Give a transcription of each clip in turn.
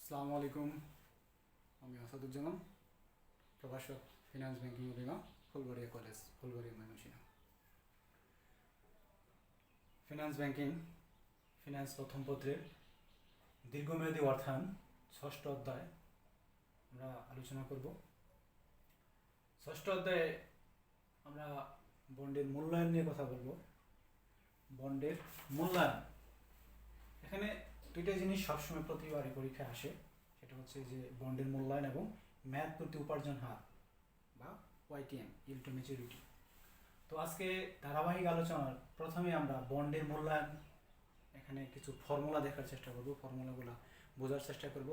আসসালামু আলাইকুম। আমি আসাদুজ্জামান, প্রভাষক, ফিনান্স ব্যাংকিং বিমা, Phulbaria college, Phulbaria Mymensingh. Finance banking finance প্রথম পত্রের দীর্ঘমেয়াদী অর্থায়ন ষষ্ঠ অধ্যায় আমরা আলোচনা করব। ষষ্ঠ অধ্যায়ে আমরা বন্ডের মূল্যায়ন নিয়ে কথা বলবো। বন্ডের মূল্যায়ন, এখানে দুইটা জিনিস সবসময় প্রতিবারই পরীক্ষায় আসে, সেটা হচ্ছে যে বন্ডের মূল্যায়ন এবং মেয়াদ প্রতি উপার্জন হার বা ওয়াইটিএম, ইল্ড টু ম্যাচুরিটি। তো আজকে ধারাবাহিক আলোচনার প্রথমে আমরা বন্ডের মূল্যায়ন, এখানে কিছু ফর্মুলা দেখার চেষ্টা করব, ফর্মুলাগুলো বোঝার চেষ্টা করব।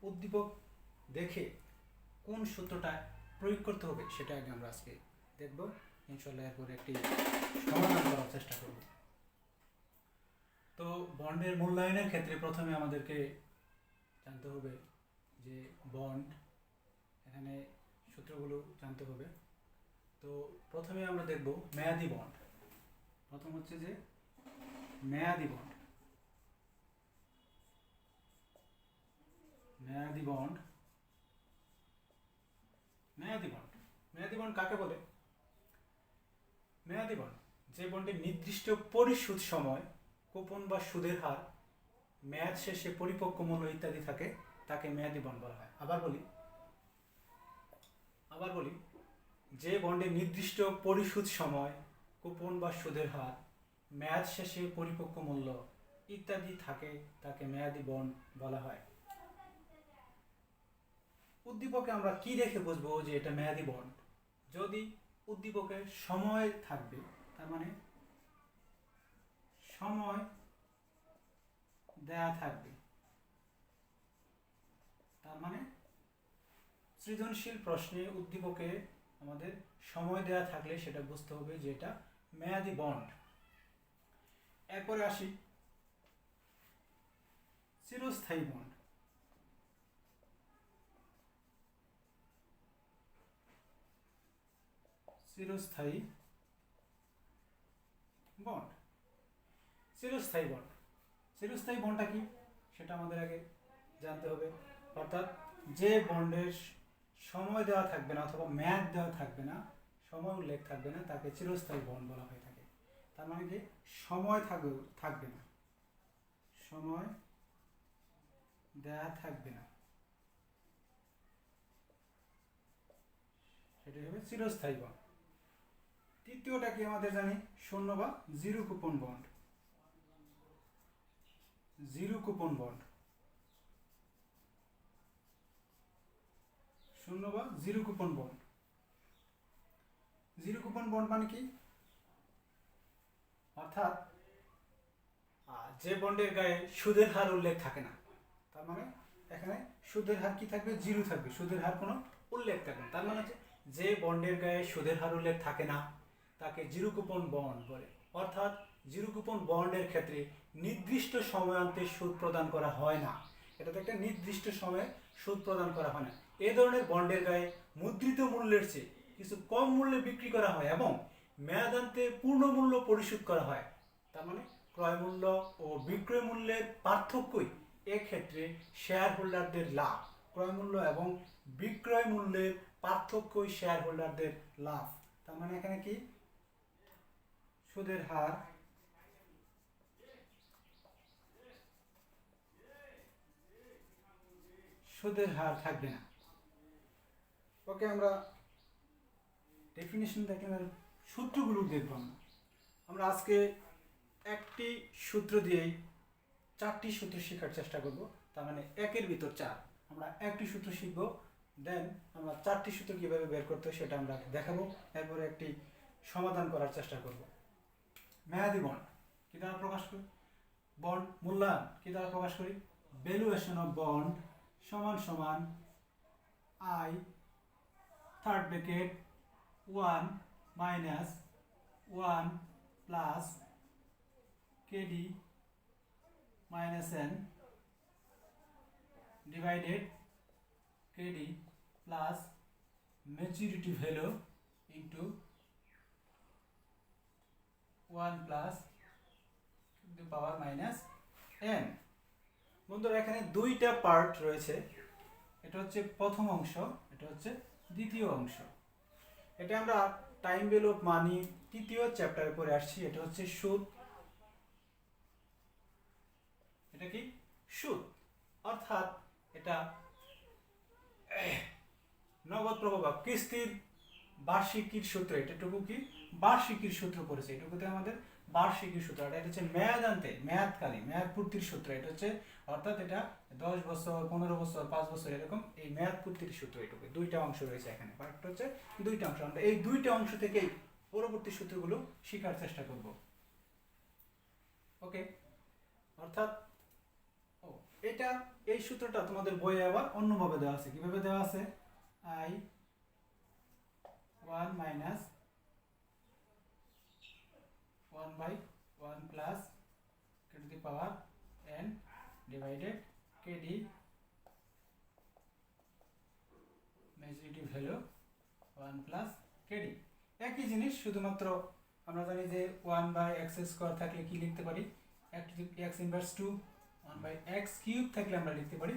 উদ্দীপক দেখে কোন সূত্রটা প্রয়োগ করতে হবে সেটা আগে আমরা আজকে দেখব, ইনশাল্লাহ এরপরে একটি সমাধান করার চেষ্টা করব। তো বন্ডের মূল্যায়নের ক্ষেত্রে প্রথমে আমাদেরকে জানতে হবে যে বন্ড, এখানে সূত্রগুলো জানতে হবে। তো প্রথমে আমরা দেখব মেয়াদি বন্ড। প্রথম হচ্ছে যে মেয়াদি বন্ড। মেয়াদি বন্ড মেয়াদি বন্ড মেয়াদি বন্ড কাকে বলে? মেয়াদি বন্ড যে বন্ডের নির্দিষ্ট পরিশোধ সময়, কুপন বা সুদের হার, মেয়াদ শেষে পরিপক্ক মূল্য ইত্যাদি থাকে, তাকে মেয়াদি বন্ড বলা হয়। আবার বলি যে বন্ডের নির্দিষ্ট পরিশোধ সময়, কুপন বা সুদের হার, মেয়াদ শেষে পরিপক্ক মূল্য ইত্যাদি থাকে, তাকে মেয়াদি বন্ড বলা হয়। উদ্দীপকে আমরা কি দেখে বুঝবো যে এটা মেয়াদি বন্ড? যদি উদ্দীপকে সময় থাকবে, তার মানে সময় দেয়া থাকবে, তার মানে সৃজনশীল প্রশ্নে উদ্দীপকে আমাদের সময় দেয়া থাকলে সেটা বুঝতে হবে যে এটা মেয়াদি বন্ড। এরপরে আসি চিরস্থায়ী বন্ড। চিরস্থায়ী বন্ড চিরস্থায়ী বন্ড চিরস্থায়ী বন্ডটা কি সেটা আমাদের আগে জানতে হবে। অর্থাৎ যে বন্ডের সময় দেওয়া থাকবে না অথবা মেয়াদ দেওয়া থাকবে না, সময় উল্লেখ থাকবে না, তাকে চিরস্থায়ী বন্ড বলা হয়ে থাকে। তার মানে কি সময় থাকবে না, সময় দেওয়া থাকবে না, সেটাই হবে চিরস্থায়ী বন্ড। তৃতীয়টা কি আমাদের জানি, শূন্য বা zero coupon bond. Zero coupon bond, শূন্য বা zero coupon bond. Zero coupon bond মানে কি? অর্থাৎ যে বন্ডের গায়ে সুদের হার উল্লেখ থাকে না, তার মানে এখানে সুদের হার কি থাকবে? জিরো থাকবে, সুদের হার কোনো উল্লেখ থাকবে না। তার মানে হচ্ছে যে বন্ডের গায়ে সুদের হার উল্লেখ থাকে না তাকে জিরো কুপন বন্ড বলে। অর্থাৎ জিরো কুপন বন্ডের ক্ষেত্রে নির্দিষ্ট সময়ান্তে সুদ প্রদান করা হয় না, এটাতে একটা নির্দিষ্ট সময়ে সুদ প্রদান করা হয় না। এই ধরনের বন্ডের গায়ে মুদ্রিত মূল্যের চেয়ে কিছু কম মূল্যে বিক্রি করা হয় এবং মেয়াদান্তে পূর্ণ মূল্য পরিশোধ করা হয়। তার মানে ক্রয় মূল্য ও বিক্রয় মূল্যের পার্থক্যই এক্ষেত্রে শেয়ার হোল্ডারদের লাভ। ক্রয় মূল্য এবং বিক্রয় মূল্যের পার্থক্যই শেয়ার হোল্ডারদের লাভ। তার মানে এখানে কি সুদের হার থাকবে না। ওকে, আমরা ডেফিনিশন দেখলাম, আর সূত্রগুলো দেখব। আমরা আজকে একটি সূত্র দিয়েই চারটি সূত্র শেখার চেষ্টা করব। তার মানে একের ভিতর চার, আমরা একটি সূত্র শিখবো, দেন আমরা চারটি সূত্র কীভাবে বের করতে হয় সেটা আমরা দেখাবো। এরপরে একটি সমাধান করার চেষ্টা করব। মেয়াদি বন্ড কী দ্বারা প্রকাশ করি? বন্ড মূল্যায়ন কী দ্বারা প্রকাশ করি? ভ্যালুয়েশন অফ বন্ড সমান সমান I third bracket 1 minus 1 plus KD minus N divided KD plus maturity value into 1 plus to the power minus N. বন্ধুরা এখানে দুইটা পার্ট রয়েছে, এটা হচ্ছে প্রথম অংশ, এটা হচ্ছে দ্বিতীয় অংশ। এটা আমরা টাইম ভ্যালু অফ মানি তৃতীয় চ্যাপ্টারে পড়ে আসছি। এটা হচ্ছে সুদ, এটা কি সুদ, অর্থাৎ এটা নগদ প্রবাহ বা কিস্তির বার্ষিকীর সূত্র। এটাটুকু কি বার্ষিকীর সূত্র পড়েছে, এটুকুতে আমাদের বার্ষিকীর সূত্র। এটা হচ্ছে মেয়াদান্তে, মেয়াদকালীন, মেয়াদ পূর্তির সূত্র। এটা হচ্ছে অর্থাৎ এটা 10 বছর, 15 বছর, 5 বছর, এরকম এই মেয়াদ পূর্তির সূত্র। এটুকু দুইটা অংশ রয়েছে এখানে, পার্টটা হচ্ছে দুইটা অংশ। আমরা এই দুইটা অংশ থেকেই পরবর্তী সূত্রগুলো শেখার চেষ্টা করব। ওকে, অর্থাৎ এটা এই সূত্রটা তোমাদের বইয়ে আবার অন্যভাবে দেওয়া আছে। কিভাবে দেওয়া আছে? I 1 minus 1 by 1 plus k to the power n divided kd majority value 1 plus kd। একই জিনিস, শুধুমাত্র আমরা জানি যে 1 by x স্কয়ার থাকলে কি লিখতে পারি? x inverse 2, 1 by x cube থাকলে আমরা লিখতে পারি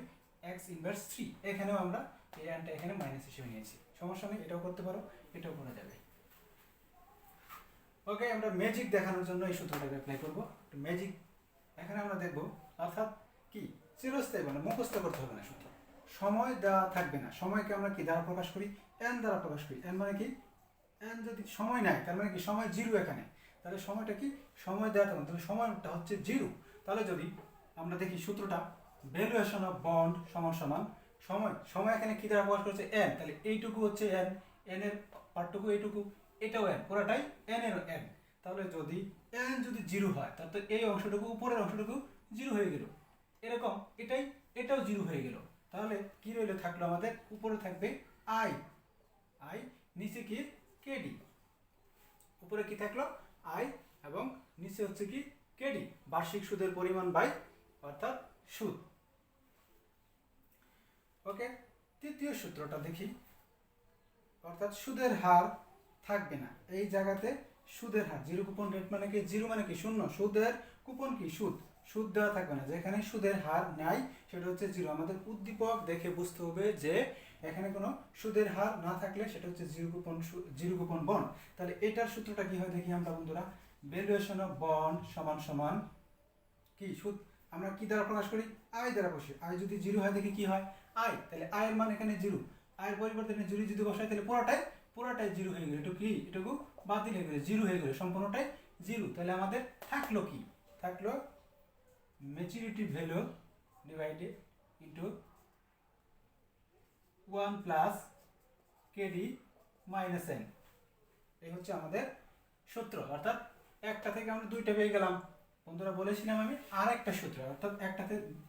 x ইনভার্স 3। এখানেও আমরা এই আনটা এখানে মাইনাস হিসেবে নিয়েছি, সমস্যা নেই, এটাও করতে পারো, এটাও করা যাবে। ওকে, আমরা ম্যাজিক দেখানোর জন্য এই সূত্রটাকে অ্যাপ্লাই করব। ম্যাজিক এখানে আমরা দেখব, অর্থাৎ কি চিরস্থায়ী, মানে মুখস্থ করতে হবে না সূত্র। সময় দেওয়া থাকবে না। সময়কে আমরা কি দ্বারা প্রকাশ করি? n দ্বারা প্রকাশ করি। n মানে কি? n যদি সময় নাই, তার মানে কি সময় জিরো এখানে। তাহলে সময়টা কি? সময় দেওয়া থাকবে, তাহলে সময়টা হচ্ছে জিরো। তাহলে যদি আমরা দেখি সূত্রটা, ভ্যালুয়েশন অফ বন্ড সমান সমান সময়। সময় এখানে কি দ্বারা প্রকাশ করেছে? n। তাহলে এইটুকু হচ্ছে n, n এর পার্টটুকু এইটুকু, এটাও n, পুরোটাই n এর n। তাহলে যদি n যদি জিরো হয়, তাহলে এই অংশটুকু, উপরের অংশটুকু জিরো হয়ে গেল। এরকম এটাও জিরো হয়ে গেল। তাহলে কি রইল? থাকলো আমাদের উপরে থাকবে i, নিচে কি kd। উপরে কি থাকলো? i, এবং নিচে হচ্ছে কি kd, বার্ষিক সুদের পরিমাণ বাই অর্থাৎ সুদ। ওকে, তৃতীয় সূত্রটা দেখি, অর্থাৎ সুদের হার থাকবে না। এই জায়গাতে সুদের হার, জিরো কুপন রেট মানে কি? জিরো মানে কি? শূন্য। সুদের কুপন কি? সুদ। সুদ দেওয়া থাকবে না। যেখানে সুদের হার নাই সেটা হচ্ছে জিরো। আমাদের উদ্দীপক দেখে বুঝতে হবে যে এখানে কোনো সুদের হার না থাকলে সেটা হচ্ছে জিরো কুপন বন্ড। তাহলে এটার সূত্রটা কি হয় দেখি আমরা বন্ধুরা। ভ্যালুয়েশন অফ বন্ড সমান সমান কি? সুদ আমরা কি দ্বারা প্রকাশ করি? আই দ্বারা বসি। আই যদি জিরো হয় দেখি কি হয়? আই, তাহলে আই এর মান এখানে জিরো। আয়ের পরিবর্তে জিরো যদি বসাই তাহলে পুরোটাই জিরো হয়ে গেল। এটুকু বাতিল হয়ে গেল, জিরো হয়ে গেল, সম্পূর্ণটাই জিরো। তাহলে আমাদের থাকলো কি? থাকলো maturity value divided into 1 plus KD minus N. এই হচ্ছে আমাদের সূত্র। অর্থাৎ একটা থেকে আমরা দুইটা পেয়ে গেলাম। বন্ধুরা বলেছিলাম আমি আর একটা সূত্র, অর্থাৎ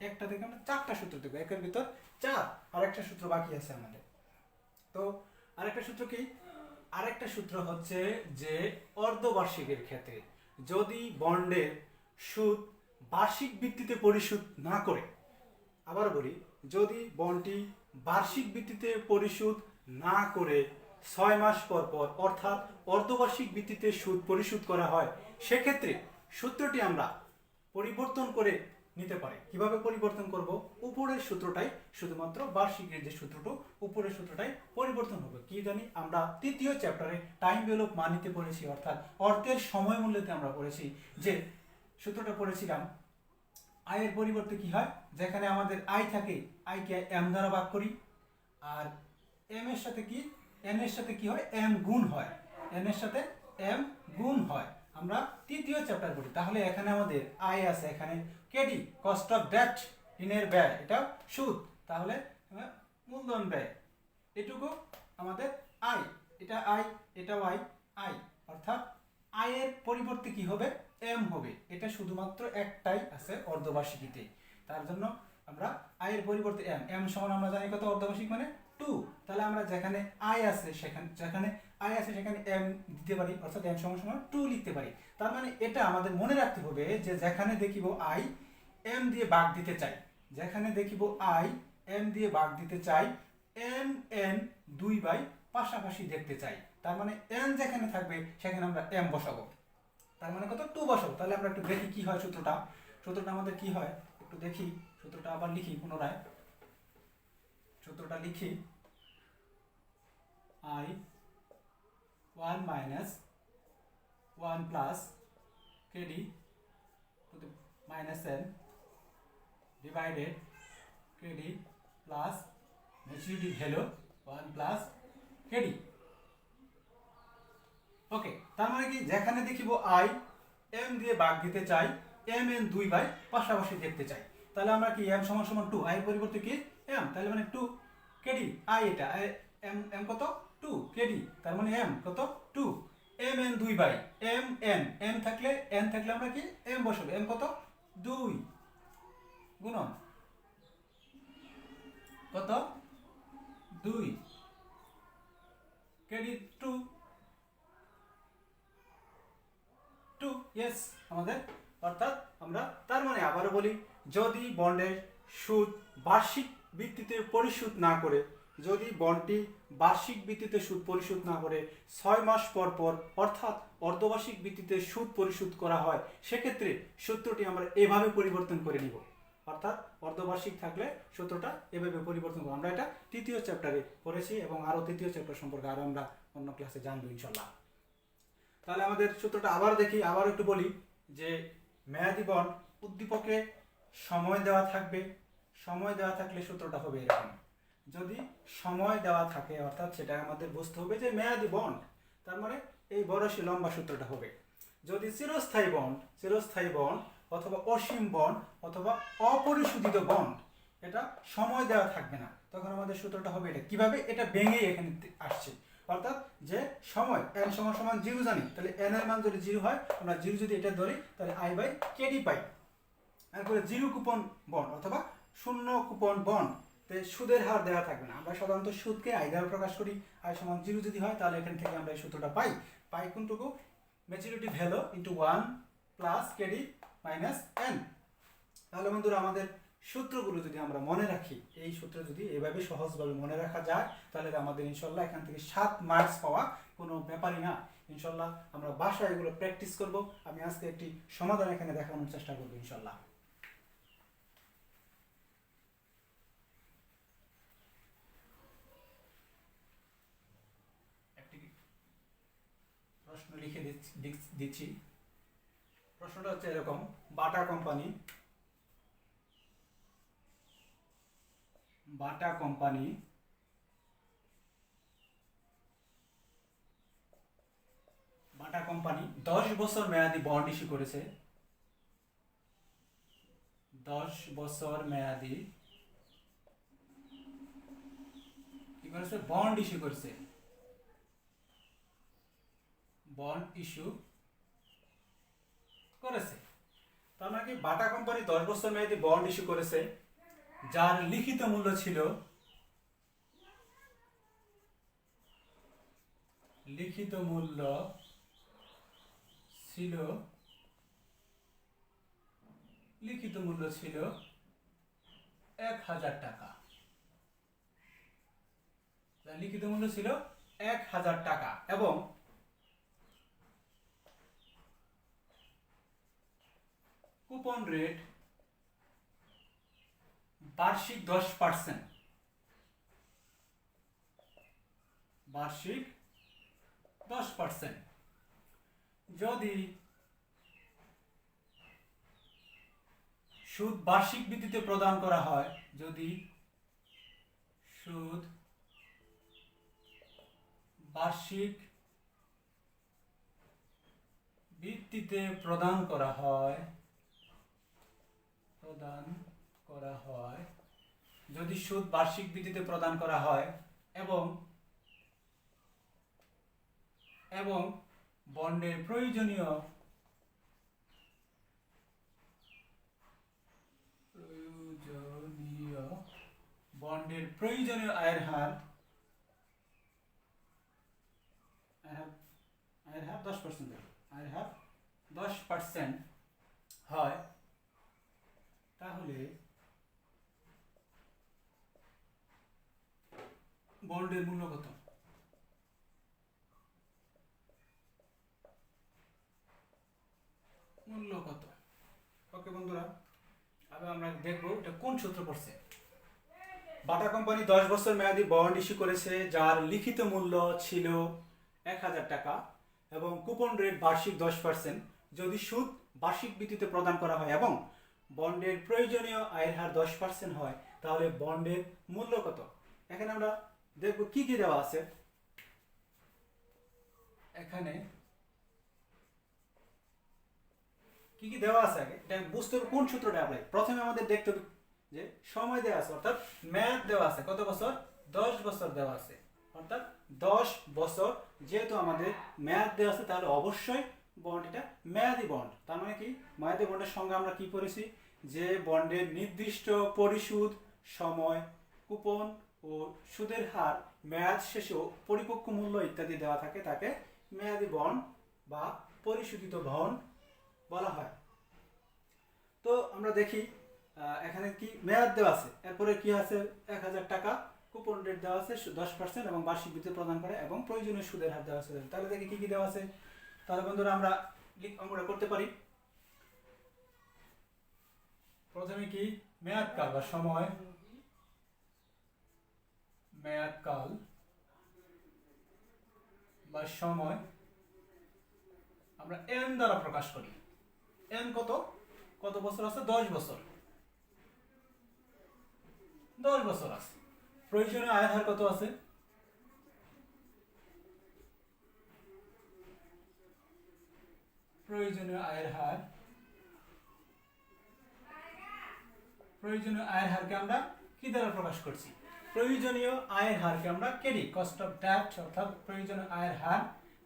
একটা থেকে আমরা চারটা সূত্র দেবো, একের ভিতর চার। আর একটা সূত্র বাকি আছে আমাদের। তো আরেকটা সূত্র কি? আরেকটা সূত্র হচ্ছে যে অর্ধবার্ষিকের ক্ষেত্রে যদি বন্ডের সুদ বার্ষিক ভিত্তিতে পরিশোধ না করে, আবার বলি, যদি বন্ডটি বার্ষিক ভিত্তিতে পরিশোধ না করে 6 মাস পর পর, অর্থাৎ অর্ধবার্ষিক ভিত্তিতে সুদ পরিশোধ করা হয়, সেক্ষেত্রে সূত্রটি আমরা পরিবর্তন করে নিতে পারি। কিভাবে পরিবর্তন করব? উপরের সূত্রটাই, শুধুমাত্র বার্ষিকের যে সূত্রটা, উপরের সূত্রটাই পরিবর্তন হবে। কি জানি আমরা তৃতীয় চ্যাপ্টারে টাইম ভ্যালু অফ মানিতে পড়েছি, অর্থাৎ অর্থের সময় মূল্যতে আমরা পড়েছি যে সূত্রটা পড়েছিলাম, আয়ের পরিবর্তে কি হয়? যেখানে আমাদের আয় থাকে, আয়কে এম দ্বারা ভাগ করি, আর এম এর সাথে কি, এন এর সাথে কি হয়? এম গুণ হয়, এন এর সাথে এম গুণ হয়। আমরা তৃতীয় চ্যাপ্টার পড়ি। তাহলে এখানে আমাদের আয় আছে, এখানে কেডি কস্ট অফ ডেট, ঋণের ব্যয়, এটা সুদ। তাহলে মূলধন ব্যয়, এটুকু আমাদের আয়, এটা আয়, এটাও আয়, আয়, অর্থাৎ আয়ের পরিবর্তে কি হবে? এম হবে। এটা শুধুমাত্র একটাই আছে অর্ধবার্ষিকীতে, তার জন্য আমরা আয়ের পরিবর্তে এম, এম সমান আমরা জানি কত? অর্ধবার্ষিক মানে 2। তাহলে আমরা যেখানে আয় আছে সেখানে এম দিতে পারি, অর্থাৎ এম সমান সমান 2 লিখতে পারি। তার মানে এটা আমাদের মনে রাখতে হবে যে যেখানে দেখিব আই এম দিয়ে ভাগ দিতে চাই, যেখানে দেখিব আই এম দিয়ে ভাগ দিতে চাই, এম এন দুই বাই পাশাপাশি দেখতে চাই, তার মানে এন যেখানে থাকবে সেখানে আমরা এম বসাবো, তার মানে কত? 2 বসাবো। তাহলে আমরা একটু দেখি কি হয় সূত্রটা আমাদের কি হয়, একটু একটু দেখি সূত্রটা আবার লিখি পুনরায়। সূত্রটা লিখি I 1 minus 1 plus kd to the minus n divided kd plus maturity value 1 plus kd। ওকে, তার মানে কি যেখানে দেখিব I m দিয়ে ভাগ দিতে চাই, m n দুই বাই পাশাপাশি দেখতে চাই, তাহলে আমরা কি m সমান সমান 2, i এর পরিবর্তে কি m, তাহলে মানে 2 kd, i এটা m m কত 2 kd, তার মানে m কত 2 m n দুই বাই m n, n থাকলে আমরা কি m বসাবো, m কত 2 গুণন কত 2 kd 2 ইয়েস আমাদের, অর্থাৎ আমরা তার মানে আবারও বলি, যদি বন্ডের সুদ বার্ষিক ভিত্তিতে পরিশোধ না করে, যদি বন্ডটি বার্ষিক ভিত্তিতে সুদ পরিশোধ না করে 6 মাস পর পর অর্থাৎ অর্ধবার্ষিক ভিত্তিতে সুদ পরিশোধ করা হয়, সেক্ষেত্রে সূত্রটি আমরা এভাবে পরিবর্তন করে নিব। অর্থাৎ অর্ধবার্ষিক থাকলে সূত্রটা এভাবে পরিবর্তন করব। আমরা এটা তৃতীয় চ্যাপ্টারে পড়েছি এবং আরও তৃতীয় চ্যাপ্টার সম্পর্কে আরও আমরা অন্য ক্লাসে জানবো ইনশাল্লাহ। তাহলে আমাদের সূত্রটা আবার দেখি, আবার একটু বলি যে মেয়াদি বন্ড উদ্দীপকে সময় দেওয়া থাকবে, সময় দেওয়া থাকলে সূত্রটা হবে এরকম। যদি সময় দেওয়া থাকে অর্থাৎ সেটা আমাদের বুঝতে হবে যে মেয়াদি বন্ড, তার মানে এই বড় লম্বা সূত্রটা হবে। যদি চিরস্থায়ী বন্ড অথবা অসীম বন্ড অথবা অপরিশোধিত বন্ড, এটা সময় দেওয়া থাকবে না, তখন আমাদের সূত্রটা হবে এটা। কিভাবে? এটা ভেঙে এখানে আসছে, অর্থাৎ যে সময় n সমান সমান 0 জানি, তাহলে n এর মান যদি 0 হয়, আমরা 0 যদি এটা ধরি তাহলে i বাই kd পাই। এরপরে 0 কুপন বন্ড অথবা 0 কুপন বন্ড তে সুদের হার দেওয়া থাকবে না। আমরা সাধারণত সুদকে i দ্বারা প্রকাশ করি, i সমান 0 যদি হয় তাহলে এখান থেকে আমরা এই সূত্রটা পাই কোনটুকু, maturity value into 1 plus kd minus n। তাহলে বন্ধুরা আমাদের সূত্রগুলো যদি আমরা মনে রাখি, এই সূত্র যদি এভাবে সহজভাবে মনে রাখা যায়, তাহলে আমাদের ইনশাল্লাহ এখান থেকে 7 মার্কস পাওয়া কোনো ব্যাপারই না। ইনশাল্লাহ আমরা বাসায় এগুলো প্র্যাকটিস করব। আমি আজকে একটি সমাধান এখানে দেখানোর চেষ্টা করব ইনশাল্লাহ। একটি প্রশ্ন লিখে দিচ্ছি। প্রশ্নটা হচ্ছে এরকম, বাটা কোম্পানি বাটা কোম্পানি 10 বছর মেয়াদি বন্ড ইস্যু করেছে। 10 বছর মেয়াদি কি করেছে? বন্ড ইস্যু করেছে। বন্ড ইস্যু করেছে, তার মানে কি বাটা কোম্পানি 10 বছর মেয়াদি বন্ড ইস্যু করেছে, যার লিখিত মূল্য ছিল লিখিত মূল্য ছিল 1000 টাকা। লিখিত মূল্য ছিল 1000 টাকা এবং কুপন রেট বার্ষিক 10%। বার্ষিক 10%। যদি সুদ বার্ষিক ভিত্তিতে প্রদান করা হয়, যদি সুদ বার্ষিক ভিত্তিতে প্রদান করা হয়, যদি সুদ বার্ষিক ভিত্তিতে প্রদান করা হয় এবং বন্ডের প্রয়োজনীয় আয়ের হার 10% হয়, তাহলে বন্ডের মূল্য কত? ওকে বন্ধুরা, আমি এবং আমরা দেখব এটা কোন সূত্র পড়ছে। বাটা কোম্পানি 10 বছর মেয়াদী বন্ড ইস্যু করেছে যার লিখিত মূল্য ছিল 1000 টাকা এবং কুপন রেট বার্ষিক 10%। যদি সুদ বার্ষিক ভিত্তিতে প্রদান করা হয় এবং বন্ডের প্রয়োজনীয় আয়ের হার 10% হয় তাহলে বন্ডের মূল্য কত। এখানে আমরা দেখব কি কি দেওয়া আছে। এখানে কি কি দেওয়া আছে আগে এটা বুঝতে হবে কোন সূত্রটা অ্যাপ্লাই। প্রথমে আমাদের দেখতে হবে যে সময় দেওয়া আছে অর্থাৎ মেয়াদ দেওয়া আছে কত বছর, 10 বছর দেওয়া আছে অর্থাৎ 10 বছর। যেহেতু আমাদের মেয়াদ দেওয়া আছে তাহলে অবশ্যই বন্ড এটা মেয়াদি বন্ড। তার মানে কি মেয়াদি বন্ডের সঙ্গে আমরা কি করেছি যে বন্ডের নির্দিষ্ট পরিশোধ সময়, কুপন ও সুদের হার, মেয়াদ শেষে পরিপক্ক মূল্য ইত্যাদি দেওয়া থাকে তাকে মেয়াদি বন্ড বা পরিশোধিত বন্ড বলা হয়। তো আমরা দেখি এখানে কি মেয়াদ দেওয়া আছে, এরপরে কি আছে 1000 টাকা, কুপন রেট দেওয়া আছে 10% এবং বার্ষিক ভিত্তিতে প্রদান করে এবং প্রয়োজনীয় সুদের হার দেওয়া আছে। তাহলে দেখি কি কি দেওয়া আছে। তাহলে বন্ধুরা আমরা অঙ্কটা করতে পারি। প্রথমে কি মেয়াদকাল বা সময়, মেয়াদকাল বা সময় আমরা n দ্বারা প্রকাশ করি। n কত কত বছর আছে, 10 বছর, 10 বছর আছে। প্রয়োজনীয় আয়ের হার কত আছে, প্রয়োজনীয় আয়ের হার, প্রয়োজনীয় আয়ের হারকে আমরা কি দ্বারা প্রকাশ করছি, প্রয়োজনীয় আয়ের হারকে আমরা কেডি কস্ট অফ ডেট অর্থাৎ প্রয়োজনীয় আয়ের হার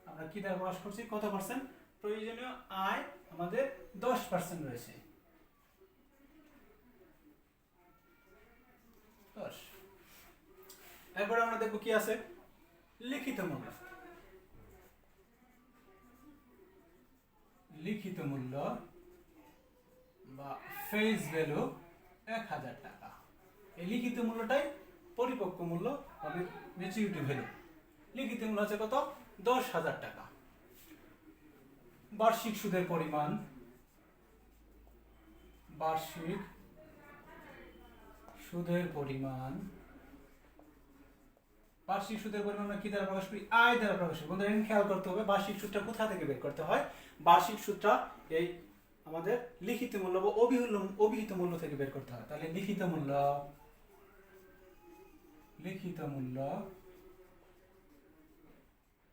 আমরা কি দ্বারা প্রকাশ করছি, কত পার্সেন্ট, প্রয়োজনীয় আয় আমাদের 10% রয়েছে, 10। এরপরে আমরা দেখব কি আছে, লিখিত মূল্য, লিখিত মূল্য বা ফেস ভ্যালু 1000 টাকা। এই লিখিত মূল্যটাই পরিপক্ক মূল্য হবে ম্যাচুরিটি ভ্যালু। লিখিত মূল্য আছে কত, 10,000 টাকা। বার্ষিক সুদের পরিমাণ, বার্ষিক সুদের পরিমাণ, বার্ষিক সুদের পরিমাণ আমরা কি দ্বারা প্রকাশ করি, আয় দ্বারা প্রকাশ করি। বন্ধুরা খেয়াল করতে হবে বার্ষিক সুদটা কোথা থেকে বের করতে হয়। বার্ষিক সুদটা এই আমাদের লিখিত মূল্য বা অভিহিত মূল্য থেকে বের করতে হয়। তাহলে লিখিত মূল্য, লিখিত মূল্য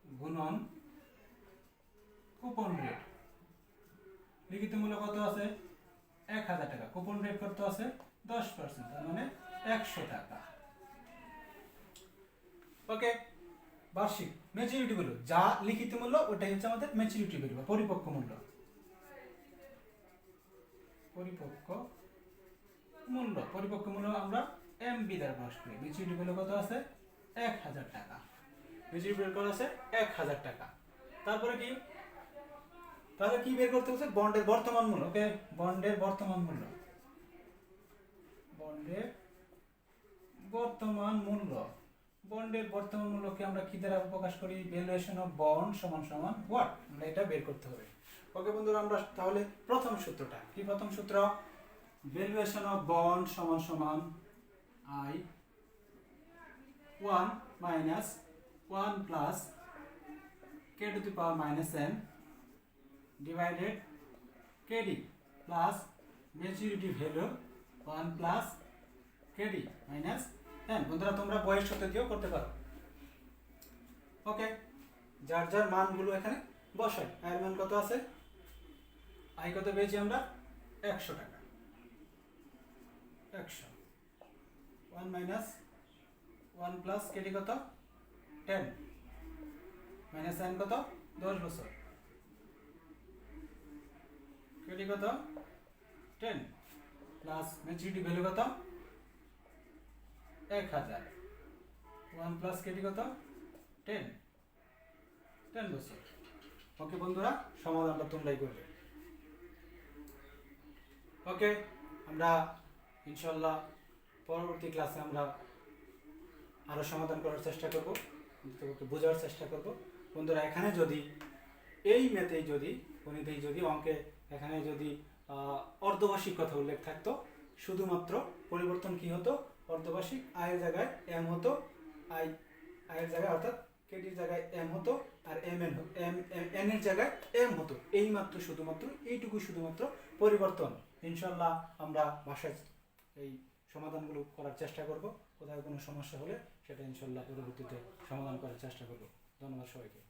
গুণন কুপন রেট। লিখিত মূল্য কত আছে, 1000 টাকা, কুপন রেট কত আছে 10%, তার মানে 100 টাকা। ওকে, বার্ষিক ম্যাচুরিটি ভ্যালু যা লিখিত মূল্য ওটাই হচ্ছে আমাদের ম্যাচুরিটি ভ্যালু বা পরিপক্ক মূল্য, পরিপক্ক মূল্য। পরিপক্ক মূল্য আমরা এমবি দ্বারা প্রকাশ করি। ম্যাচুরিটি ভ্যালু কত আছে 1000 টাকা, ম্যাচুরিটি ভ্যালু কত আছে 1000 টাকা। তারপরে কি, তাহলে কি বের করতে হচ্ছে, বন্ডের বর্তমান মূল্য। ওকে, বন্ডের বর্তমান মূল্য, বন্ডের বর্তমান মূল্য, বন্ডের বর্তমান মূল্যকে আমরা কি দ্বারা প্রকাশ করি, ভ্যালুয়েশন অফ বন্ড সমান সমান হোয়াট, আমরা এটা বের করতে হবে। ওকে বন্ধুরা, আমরা তাহলে প্রথম সূত্রটা কি, প্রথম সূত্র ভ্যালুয়েশন অফ বন্ড সমান সমান I 1 minus 1 plus K to the power minus n divided KD plus maturity value 1 plus KD minus n। বন্ধুরা তোমরা বইয়ের সাথে দিয়েও করতে পারো। ওকে, যার যার মানগুলো এখানে বসাই। আয়ের মান কত আছে, আয় কত পেয়েছি আমরা 100 টাকা, 100, 1 মাইনাস 1 প্লাস কেডি কত 10 মাইনাস n কত 10 বছর, কেডি কত 10 প্লাস ম্যাচুরিটি ভ্যালু কত 1000, 1 প্লাস কেডি কত 10, 10 বছর। ওকে বন্ধুরা, সমাধানটা তোমরাই করবে। ওকে, আমরা ইনশাআল্লাহ পরবর্তী ক্লাসে আমরা আরো সমাধান করার চেষ্টা করব, তোমাকে বোঝার চেষ্টা করব। বন্ধুরা এখানে যদি এই ম্যাথেই যদি গণিতেই যদি অঙ্কে এখানে যদি অর্ধবার্ষিক কথা উল্লেখ থাকতো শুধুমাত্র পরিবর্তন কি হতো, অর্ধবার্ষিক আয়ের জায়গায় এম হতো, আয়ের জায়গায় অর্থাৎ কেটির জায়গায় এম হতো, আর এন এর জায়গায় এম হতো। এই মাত্র শুধুমাত্র এইটুকু শুধুমাত্র পরিবর্তন। ইনশাল্লাহ আমরা ভাষায় এই সমাধানগুলো করার চেষ্টা করব। কোথাও কোনো সমস্যা হলে সেটা ইনশাল্লাহ পরবর্তীতে সমাধান করার চেষ্টা করব। ধন্যবাদ সবাইকে।